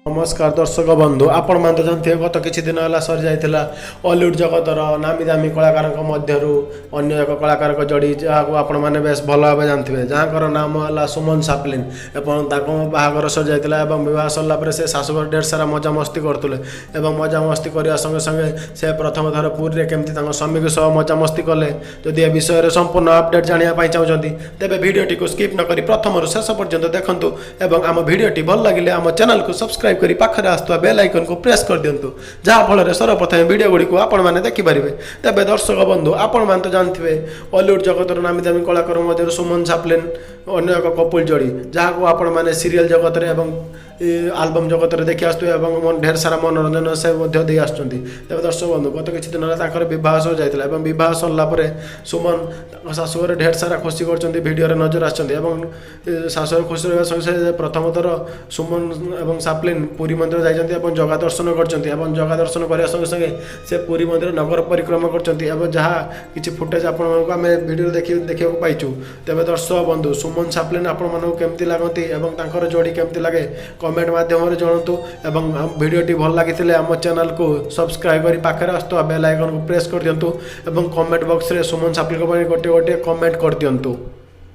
नमस्कार दर्शक बंधु आपण मान तो जानते गत किछि दिन होला सर जाइथिला हॉलीवुड जगतर नामी दामी कलाकार मध्यरु अन्य एक कलाकार जोड़ी जहाँ आपण मैंने बेस भल भाव जानते जहाँ नाम है सुमन सापलिन एवं बाहागर सर जाइथिला एवं विवाह सरला पर से शाशुघर ढेर सारा मजा मस्ती करतुले एवं मजा मस्ती करने संगे संगे से प्रथम थर पुरी केमती स्वामी के सह मजा मस्ती कले जदि ए विषय संपूर्ण अपडेट जानापी चाहते तेज भिडटी को स्किप नक प्रथम शेष पर्यंत देखूँ और आम भिडटी भल लगे आम चैनल को सब्सक्राइब करी पाखरे आसुवा बेल आइकन को प्रेस कर दिंतु जहाँ फल सर्वप्रथम वीडियो गुड़ी को आपण मैंने देखिपारे। तेज दर्शक बंधु आपण मैंने तो जानते हॉलीवुड जगतर नामी दामी कलाकार मध्य सुमन सापलिन अन्य एक कपुल जोड़ी जहाँ आपण मैंने सीरियल जगत एवं आल्बम जगत देखी आसुवे ढेर सारा मनोरंजन से दे आसुँच। तेज दर्शक बंधु गत किछि दिन बह सर जाता बह सरला सुमन शाशुघर ढेर सारा खुशी कर नजर आसुघर खुशी रहा संगे प्रथम थर सुमन और सापलिन पुरी मंदिर जाइए जगह दर्शन कर जगह दर्शन करने संगे संगे से पुरी मंदिर नगर परिक्रमा कर जहाँ किसी फुटेज आम भिडियो देखा पाइचु। तेज दर्शक बंधु सुमन सापलिन आपमती लगती और जोड़ी केमती लगे कमेंट माध्यम जनातु और भिडियोटी भल लगी आम चैनल को सब्सक्राइब कर पाखे आसुवा बेल आइकन को प्रेस कर दिंतु और कमेंट बॉक्स रे सुमन सापलिन गोटे गोटे कमेंट कर दिंतु।